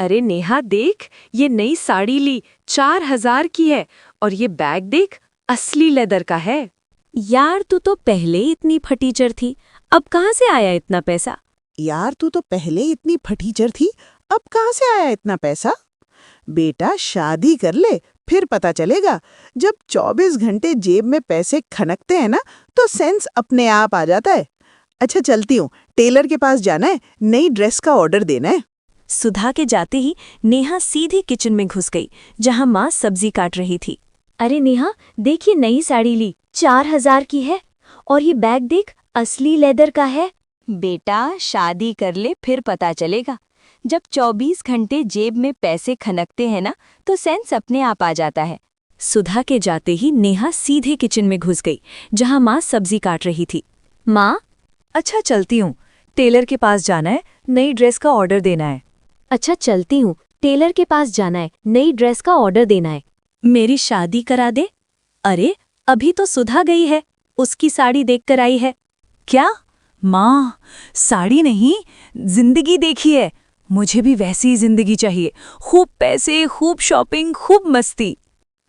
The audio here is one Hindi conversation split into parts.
अरे नेहा देख, ये नई साड़ी ली, 4,000 की है। और ये बैग देख, असली लेदर का है। यार तू तो पहले ही इतनी फटीचर थी, अब कहाँ से आया इतना पैसा? यार तू तो पहले इतनी फटीचर थी, अब कहाँ से आया इतना पैसा? बेटा शादी कर ले, फिर पता चलेगा। जब 24 घंटे जेब में पैसे खनकते हैं ना, तो सेंस अपने आप आ जाता है। अच्छा चलती हूँ, टेलर के पास जाना है, नई ड्रेस का ऑर्डर देना है। सुधा के जाते ही नेहा सीधी किचन में घुस गई, जहाँ माँ सब्जी काट रही थी। अरे नेहा, देखिए नई साड़ी ली, 4,000 की है। और ये बैग देख, असली लेदर का है। बेटा शादी कर ले, फिर पता चलेगा। जब 24 घंटे जेब में पैसे खनकते हैं ना, तो सेंस अपने आप आ जाता है। सुधा के जाते ही नेहा सीधे किचन में घुस गई, जहाँ माँ सब्जी काट रही थी। माँ, अच्छा चलती हूँ, टेलर के पास जाना है, नई ड्रेस का ऑर्डर देना है। अच्छा चलती हूँ, टेलर के पास जाना है, नई ड्रेस का ऑर्डर देना है। मेरी शादी करा दे। अरे अभी तो सुधा गई है, उसकी साड़ी देखकर आई है। क्या? माँ, साड़ी नहीं, जिंदगी देखी है। मुझे भी वैसी ही जिंदगी चाहिए, खूब पैसे, खूब शॉपिंग, खूब मस्ती।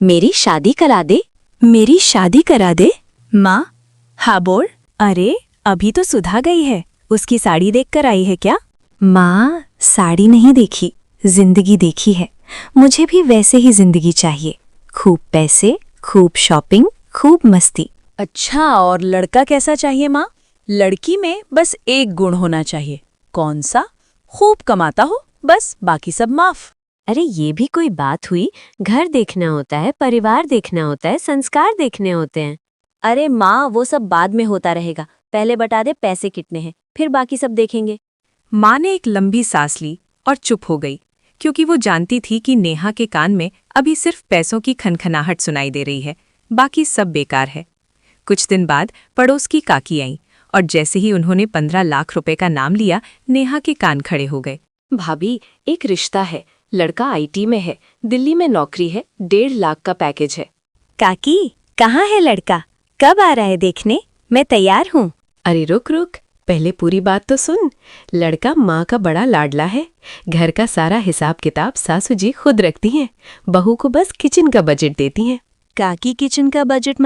मेरी शादी करा दे। मेरी शादी करा दे। माँ, हाँ बोल। अरे अभी तो सुधा गई है, उसकी साड़ी देखकर आई है क्या? माँ, साड़ी नहीं देखी, जिंदगी देखी है। मुझे भी वैसे ही जिंदगी चाहिए, खूब पैसे, खूब शॉपिंग, खूब मस्ती। अच्छा, और लड़का कैसा चाहिए माँ? लड़की में बस एक गुण होना चाहिए। कौन सा? खूब कमाता हो, बस, बाकी सब माफ। अरे ये भी कोई बात हुई? घर देखना होता है, परिवार देखना होता है, संस्कार देखने होते हैं। अरे माँ, वो सब बाद में होता रहेगा, पहले बता दे पैसे कितने हैं, फिर बाकी सब देखेंगे। माँ ने एक लंबी सांस ली और चुप हो गई, क्योंकि वो जानती थी कि नेहा के कान में अभी सिर्फ पैसों की खनखनाहट सुनाई दे रही है, बाकी सब बेकार है। कुछ दिन बाद पड़ोस की काकी आई, और जैसे ही उन्होंने 15 लाख रुपए का नाम लिया, नेहा के कान खड़े हो गए। भाभी, एक रिश्ता है, लड़का आईटी में है, दिल्ली में नौकरी है, 1.5 लाख का पैकेज है। काकी, कहाँ है लड़का? कब आ रहा है देखने? मैं तैयार हूँ। अरे रुक रुक, पहले पूरी बात तो सुन। लड़का माँ का बड़ा लाडला है, घर का सारा हिसाब किताब सासू जी खुद रखती हैं, बहू को बस किचन का बजट देती हैं। काकी, किचन का बजट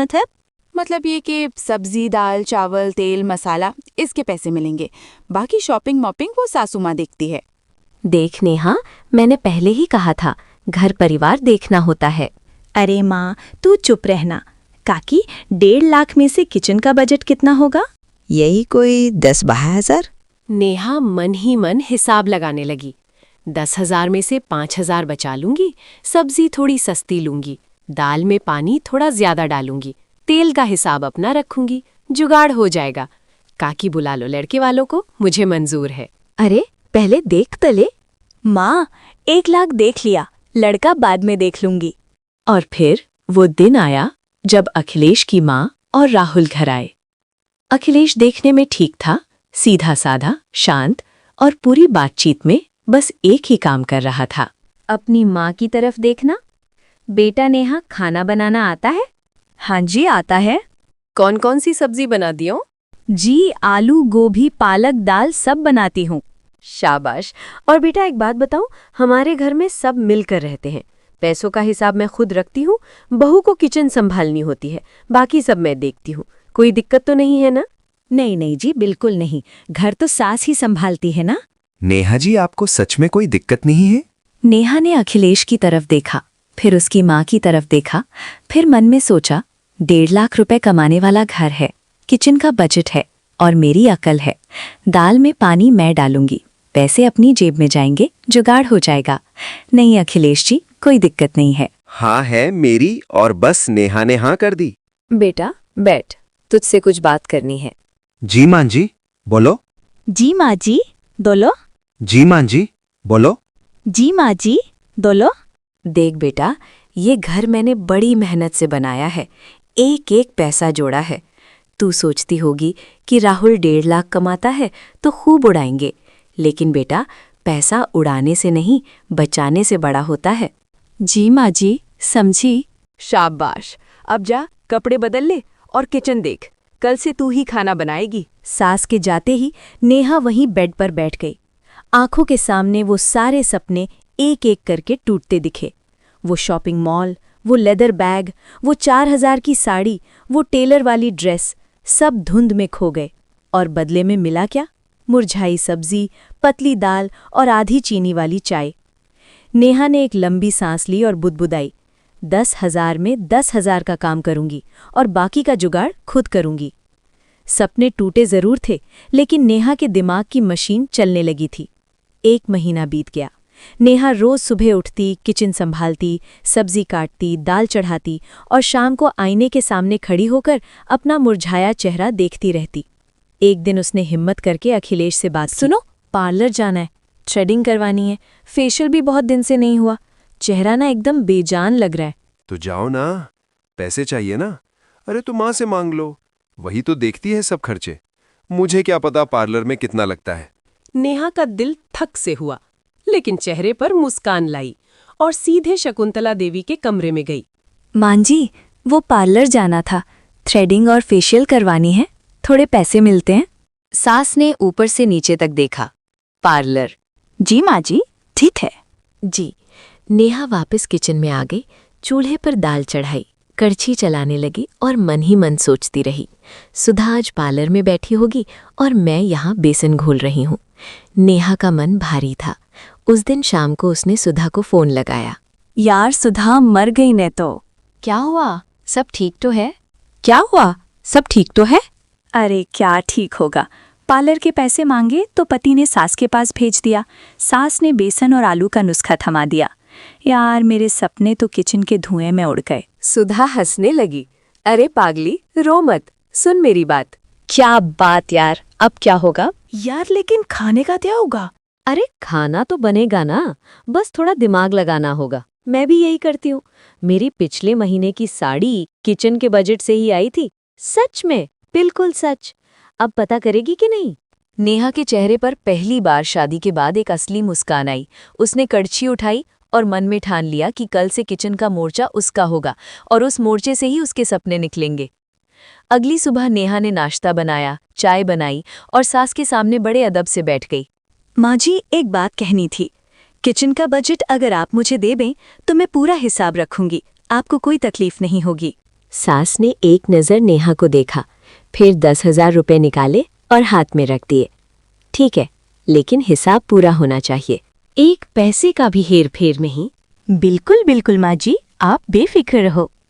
मतलब ये कि सब्जी, दाल, चावल, तेल, मसाला, इसके पैसे मिलेंगे। बाकी शॉपिंग मॉपिंग वो सासू माँ देखती है। देख नेहा, मैंने पहले ही कहा था, घर परिवार देखना होता है। अरे माँ, तू चुप रहना। काकी, 1.5 लाख में से किचन का बजट कितना होगा? यही कोई 10-12 हजार। नेहा मन ही मन हिसाब लगाने लगी। 10,000 में से 5,000 बचा लूंगी, सब्जी थोड़ी सस्ती लूंगी, दाल में पानी थोड़ा ज्यादा डालूंगी, तेल का हिसाब अपना रखूंगी, जुगाड़ हो जाएगा। काकी बुला लो लड़के वालों को, मुझे मंजूर है। अरे पहले देख तो ले। माँ, 1 लाख देख लिया, लड़का बाद में देख लूंगी। और फिर वो दिन आया जब अखिलेश की माँ और राहुल घर आए। अखिलेश देखने में ठीक था, सीधा साधा, शांत, और पूरी बातचीत में बस एक ही काम कर रहा था। अपनी माँ की तरफ देखना। बेटा नेहा, खाना बनाना आता है? हाँ जी, आता है। कौन कौन सी सब्जी बना दियो? जी, आलू, गोभी, पालक, दाल सब बनाती हूँ। शाबाश। और बेटा एक बात बताऊं, हमारे घर में सब मिलकर रहते हैं। पैसों का हिसाब मैं खुद रखती हूँ, बहू को किचन संभालनी होती है, बाकी सब मैं देखती हूँ। कोई दिक्कत तो नहीं है ना? नहीं नहीं जी, बिल्कुल नहीं, घर तो सास ही संभालती है ना। नेहा जी, आपको सच में कोई दिक्कत नहीं है? नेहा ने अखिलेश की तरफ देखा, फिर उसकी माँ की तरफ देखा, फिर मन में सोचा, 1.5 लाख रुपए कमाने वाला घर है, किचन का बजट है, और मेरी अकल है। दाल में पानी मैं डालूंगी, पैसे अपनी जेब में जाएंगे, जुगाड़ हो जाएगा। नहीं अखिलेश जी, कोई दिक्कत नहीं है। हाँ है मेरी, और बस नेहा ने हाँ कर दी। बेटा बैठ, तुझसे कुछ बात करनी है। जी मां जी, बोलो। जी माँ जी, बोलो। जी मां जी, बोलो। जी माँ जी, बोलो। देख बेटा, ये घर मैंने बड़ी मेहनत से बनाया है, एक एक पैसा जोड़ा है। तू सोचती होगी कि राहुल 1.5 लाख कमाता है तो खूब उड़ाएंगे, लेकिन बेटा पैसा उड़ाने से नहीं, बचाने से बड़ा होता है। जी माँ जी, समझी। शाबाश, अब जा कपड़े बदल ले और किचन देख, कल से तू ही खाना बनाएगी। सास के जाते ही नेहा वहीं बेड पर बैठ गई। आंखों के सामने वो सारे सपने एक एक करके टूटते दिखे। वो शॉपिंग मॉल, वो लेदर बैग, वो 4000 की साड़ी, वो टेलर वाली ड्रेस, सब धुंध में खो गए। और बदले में मिला क्या? मुरझाई सब्जी, पतली दाल और आधी चीनी वाली चाय। नेहा ने एक लंबी सांस ली और बुदबुदाई, 10,000 में 10,000 का काम करूंगी और बाकी का जुगाड़ खुद करूंगी। सपने टूटे जरूर थे, लेकिन नेहा के दिमाग की मशीन चलने लगी थी। 1 महीना बीत गया। नेहा रोज सुबह उठती, किचन संभालती, सब्जी काटती, दाल चढ़ाती और शाम को आईने के सामने खड़ी होकर अपना मुरझाया चेहरा देखती रहती। एक दिन उसने हिम्मत करके अखिलेश से बात की। सुनो, पार्लर जाना है, थ्रेडिंग करवानी है, फेशियल भी बहुत दिन से नहीं हुआ, चेहरा ना एकदम बेजान लग रहा है। तो जाओ ना, पैसे चाहिए ना? अरे तो माँ से मांग लो, वही तो देखती है सब खर्चे। मुझे क्या पता पार्लर में कितना लगता है। नेहा का दिल थक से हुआ, लेकिन चेहरे पर मुस्कान लाई और सीधे शकुंतला देवी के कमरे में गई। मां जी, वो पार्लर जाना था, थ्रेडिंग और फेशियल करवानी है, थोड़े पैसे मिलते हैं। सास ने ऊपर से नीचे तक देखा। पार्लर? जी माँ जी, ठीक है। जी। नेहा वापस किचन में आ गई, चूल्हे पर दाल चढ़ाई, कड़छी चलाने लगी और मन ही मन सोचती रही, सुधा आज पार्लर में बैठी होगी और मैं यहाँ बेसन घोल रही हूँ। नेहा का मन भारी था। उस दिन शाम को उसने सुधा को फोन लगाया। यार सुधा मर गई ने तो। क्या हुआ? सब ठीक तो है? क्या हुआ? सब ठीक तो है? अरे क्या ठीक होगा, पार्लर के पैसे मांगे तो पति ने सास के पास भेज दिया। सास ने बेसन और आलू का नुस्खा थमा दिया। यार मेरे सपने तो किचन के धुएं में उड़ गए। सुधा हंसने लगी। अरे पागली, रो मत, सुन मेरी बात। क्या बात यार, अब क्या होगा? यार लेकिन खाने का क्या होगा? अरे खाना तो बनेगा ना, बस थोड़ा दिमाग लगाना होगा। मैं भी यही करती हूँ। मेरी पिछले महीने की साड़ी किचन के बजट से ही आई थी। सच में, बिल्कुल सच। अब पता करेगी कि नहीं? नेहा के चेहरे पर पहली बार शादी के बाद एक असली मुस्कान आई। उसने कड़छी उठाई और मन में ठान लिया कि कल से किचन का मोर्चा उसका होगा और उस मोर्चे से ही उसके सपने निकलेंगे। अगली सुबह नेहा ने नाश्ता बनाया, चाय बनाई और सास के सामने बड़े अदब से बैठ गई। माँ जी, एक बात कहनी थी। किचन का बजट अगर आप मुझे दे दें तो मैं पूरा हिसाब रखूंगी, आपको कोई तकलीफ नहीं होगी। सास ने एक नज़र नेहा को देखा, फिर 10,000 रुपए निकाले और हाथ में रख दिए। ठीक है, लेकिन हिसाब पूरा होना चाहिए, एक पैसे का भी हेर फेर नहीं। बिल्कुल बिल्कुल माँ जी, आप बेफिक्र रहो।